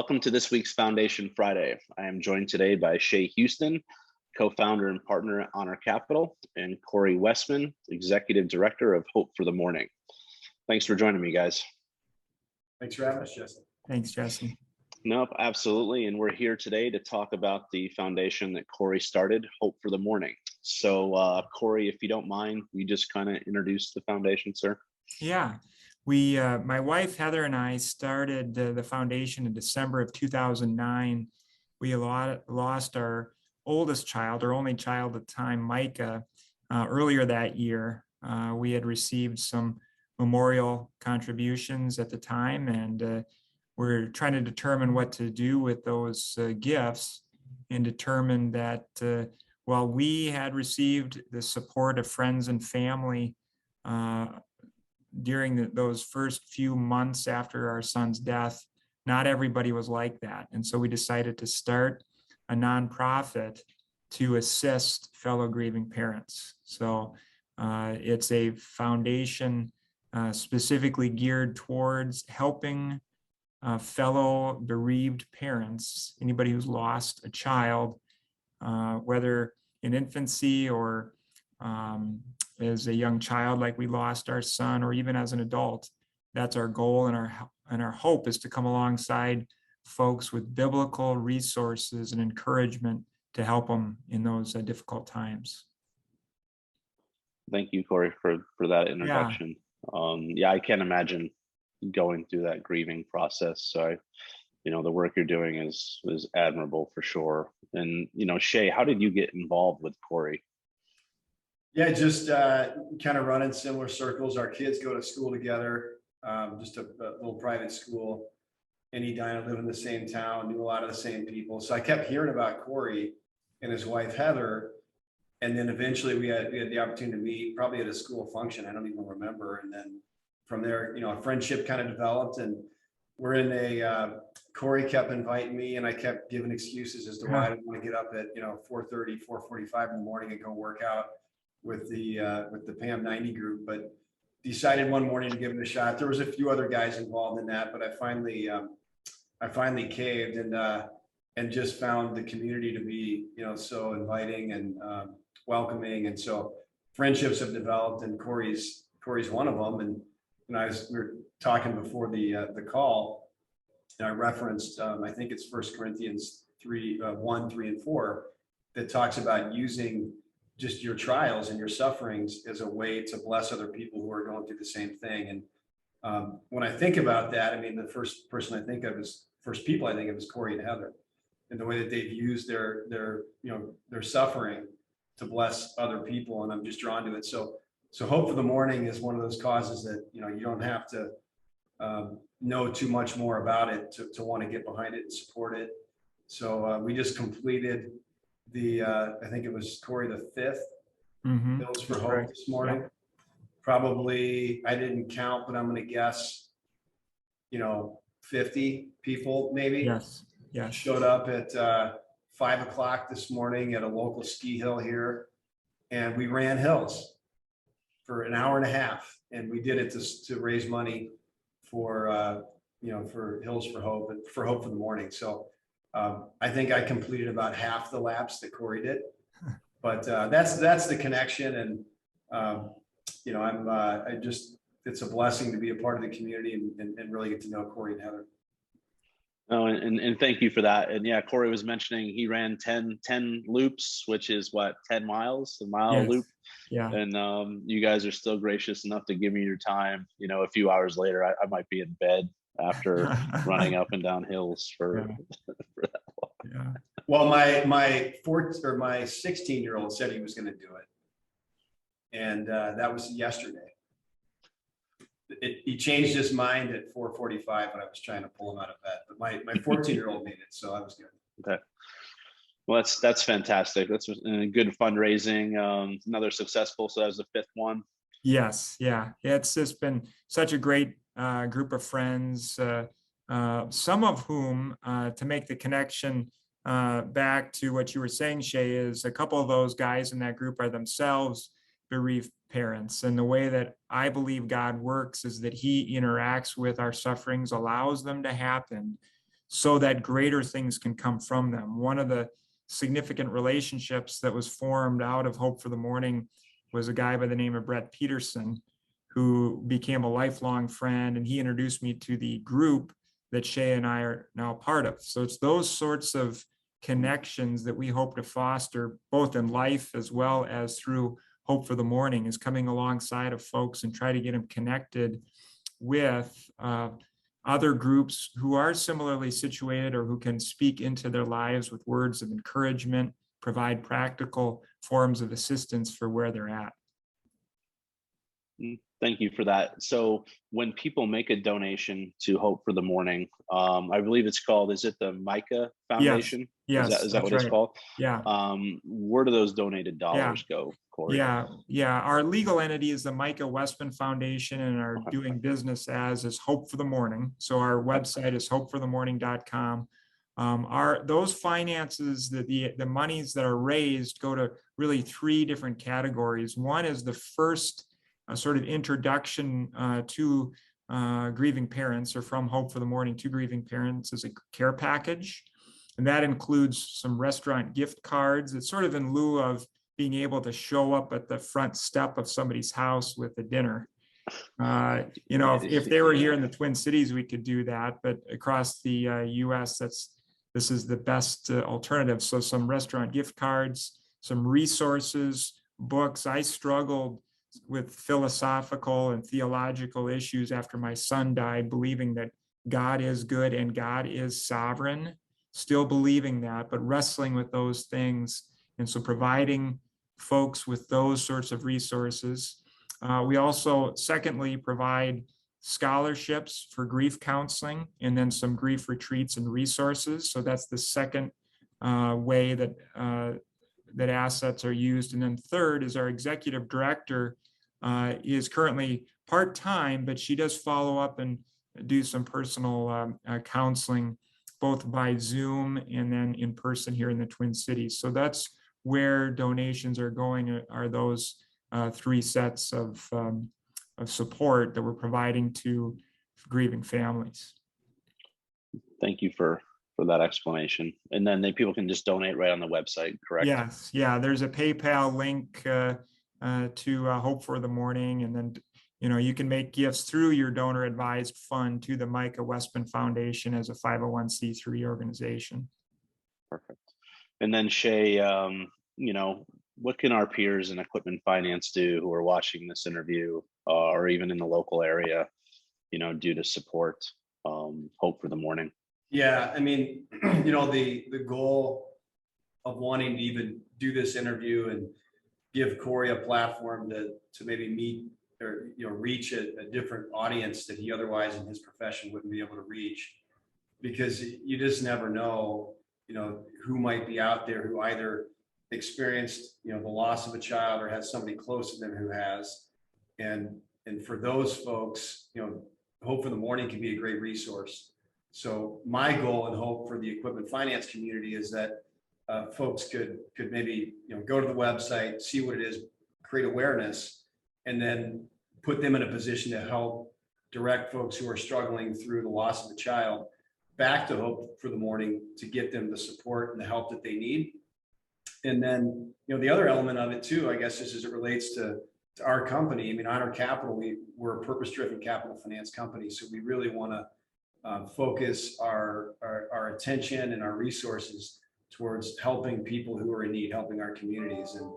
Welcome to this week's Foundation Friday. I am joined today by Shay Houston, co-founder and partner at Honor Capital, and Cory Westman, executive director of Hope for the Mourning. Thanks for joining me, guys. Thanks for having us, Jesse. Thanks, Jesse. Nope, absolutely. And we're here today to talk about the foundation that Cory started, Hope for the Mourning. So Cory, if you don't mind, we just kind of introduce the foundation, sir. Yeah, my wife Heather and I started the foundation in December of 2009. We lost our oldest child, our only child at the time, Micah, earlier that year. We had received some memorial contributions at the time, and we're trying to determine what to do with those gifts, and determined that while we had received the support of friends and family during those first few months after our son's death, not everybody was like that. And so we decided to start a nonprofit to assist fellow grieving parents. So it's a foundation specifically geared towards helping fellow bereaved parents, anybody who's lost a child, whether in infancy or as a young child like we lost our son, or even as an adult. That's our goal, and our hope is to come alongside folks with biblical resources and encouragement to help them in those difficult times. Thank you, Cory, for that introduction. Yeah, I can't imagine going through that grieving process. So the work you're doing is admirable for sure. And Shay, how did you get involved with Cory? Yeah, just kind of running similar circles. Our kids go to school together, just a little private school. And he and I live in the same town, knew a lot of the same people. So I kept hearing about Cory and his wife, Heather. And then eventually we had the opportunity to meet, probably at a school function. I don't even remember. And then from there, a friendship kind of developed, and we're in Cory kept inviting me, and I kept giving excuses as to why I didn't want to get up at 4:30, 4:45 in the morning and go work out with the PAM 90 group, but decided one morning to give it a shot. There was a few other guys involved in that, but I finally caved and just found the community to be so inviting and welcoming, and so friendships have developed, and Cory's one of them. And we were talking before the call, and I referenced I think it's 1 Corinthians 1, 3, and 4 that talks about using just your trials and your sufferings as a way to bless other people who are going through the same thing. And when I think about that, I mean, the first people I think of is Cory and Heather, and the way that they've used their suffering to bless other people. And I'm just drawn to it. So Hope for the Mourning is one of those causes that, you don't have to know too much more about it to want to get behind it and support it. So we just completed I think it was Cory the 5th Hills for Hope this morning. Yeah. Probably, I didn't count, but I'm going to guess, 50 people maybe. Yes. Showed up at 5 o'clock this morning at a local ski hill here, and we ran hills for an hour and a half, and we did it to raise money for for Hills for Hope and for Hope for the Mourning. So I think I completed about half the laps that Cory did, but that's the connection. And it's a blessing to be a part of the community and really get to know Cory and Heather. Oh, and thank you for that. And yeah, Cory was mentioning he ran 10 loops, which is what, 10 miles, a mile loop. Yeah. And you guys are still gracious enough to give me your time. A few hours later, I might be in bed after running up and down hills for that long. Yeah. Well, my 16-year-old said he was going to do it, and that was yesterday. He changed his mind at 4:45 when I was trying to pull him out of bed. But my 14-year-old made it, so I was good. Okay. Well, that's fantastic. That's good fundraising. Another successful. So that was the 5th one. Yes. Yeah. It's just been such a great group of friends, some of whom, to make the connection back to what you were saying, Shay, is a couple of those guys in that group are themselves bereaved parents. And the way that I believe God works is that he interacts with our sufferings, allows them to happen so that greater things can come from them. One of the significant relationships that was formed out of Hope for the Mourning was a guy by the name of Brett Peterson, who became a lifelong friend, and he introduced me to the group that Shay and I are now part of. So it's those sorts of connections that we hope to foster both in life as well as through Hope for the Mourning, is coming alongside of folks and try to get them connected with other groups who are similarly situated or who can speak into their lives with words of encouragement, provide practical forms of assistance for where they're at. Thank you for that. So when people make a donation to Hope for the Mourning, I believe it's called, is it the Micah Foundation? Yes, Is that what right. it's called? Yeah. Where do those donated dollars go, Cory? Yeah. Our legal entity is the Micah Westman Foundation, and our doing business as is Hope for the Mourning. So our website is hopeforthemorning.com. Those finances, the monies that are raised go to really 3 different categories. One is the first sort of introduction to grieving parents, or from Hope for the Mourning to grieving parents, is a care package. And that includes some restaurant gift cards. It's sort of in lieu of being able to show up at the front step of somebody's house with a dinner. If they were here in the Twin Cities, we could do that, but across the US, this is the best alternative. So some restaurant gift cards, some resources, books. I struggled with philosophical and theological issues after my son died, believing that God is good and God is sovereign, still believing that, but wrestling with those things. And so providing folks with those sorts of resources. We also, secondly, provide scholarships for grief counseling, and then some grief retreats and resources. So that's the second way that that assets are used. And then third is our executive director is currently part-time, but she does follow up and do some personal counseling, both by Zoom and then in person here in the Twin Cities. So that's where donations are going, are those 3 sets of support that we're providing to grieving families. Thank you for that explanation. And then people can just donate right on the website, correct? Yes, yeah. There's a PayPal link to Hope for the Mourning, and then you can make gifts through your donor advised fund to the Micah Westman Foundation as a 501c3 organization. Perfect. And then Shay, what can our peers in equipment finance do who are watching this interview, or even in the local area, do to support Hope for the Mourning? Yeah, I mean, the goal of wanting to even do this interview and give Cory a platform to maybe meet or reach a different audience that he otherwise in his profession wouldn't be able to reach, because you just never know who might be out there who either experienced the loss of a child or has somebody close to them who has, and for those folks, Hope for the Mourning can be a great resource. So my goal and hope for the equipment finance community is that folks could maybe go to the website, see what it is, create awareness, and then put them in a position to help direct folks who are struggling through the loss of a child back to Hope for the Mourning to get them the support and the help that they need. And then the other element of it too, I guess, just as it relates to our company, I mean, Honor Capital, we're a purpose-driven capital finance company, so we really want to focus our attention and our resources towards helping people who are in need, helping our communities. And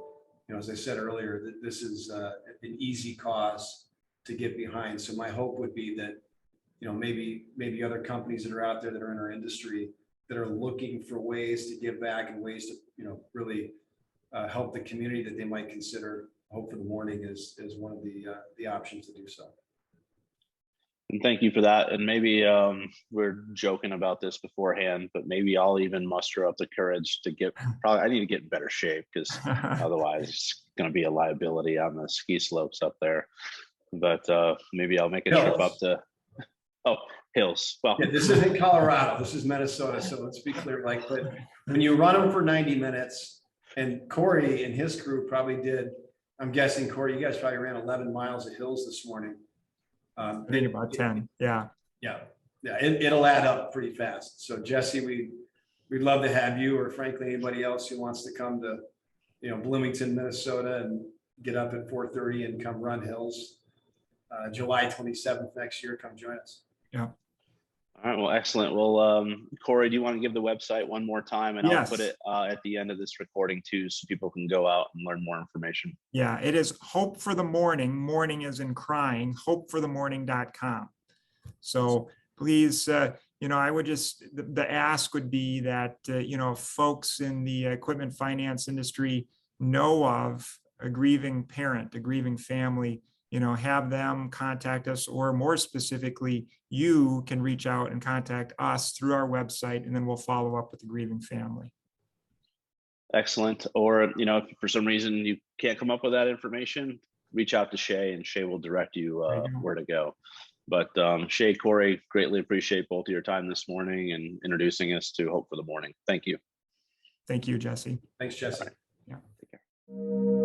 as I said earlier, this is an easy cause to get behind. So my hope would be that maybe other companies that are out there that are in our industry that are looking for ways to give back and ways to really help the community, that they might consider Hope for the Mourning as one of the options to do so. And thank you for that. And maybe we're joking about this beforehand, but maybe I'll even muster up the courage to I need to get in better shape, because otherwise it's going to be a liability on the ski slopes up there. But maybe I'll make a trip up to hills. Well, yeah, this isn't Colorado, this is Minnesota. So let's be clear, but when you run them for 90 minutes, and Cory and his crew probably did, I'm guessing, Cory, you guys probably ran 11 miles of hills this morning. I think about 10. Yeah. Yeah. yeah, it'll add up pretty fast. So Jesse, we'd love to have you, or frankly, anybody else who wants to come to, Bloomington, Minnesota, and get up at 4:30 and come run hills. July 27th next year, come join us. Yeah. All right, well, excellent. Well, Cory, do you want to give the website one more time? And I'll put it at the end of this recording too, so people can go out and learn more information. Yeah, it is Hope for the Mourning. Mourning is in crying, hopeforthemorning.com. So please, I would just, the ask would be that, folks in the equipment finance industry know of a grieving parent, a grieving family, have them contact us, or more specifically, you can reach out and contact us through our website, and then we'll follow up with the grieving family. Excellent. Or, if for some reason you can't come up with that information, reach out to Shay, and Shay will direct you where to go. But Shay, Cory, greatly appreciate both of your time this morning and introducing us to Hope for the Mourning. Thank you. Thank you, Jesse. Thanks, Jesse. Yeah. Take care.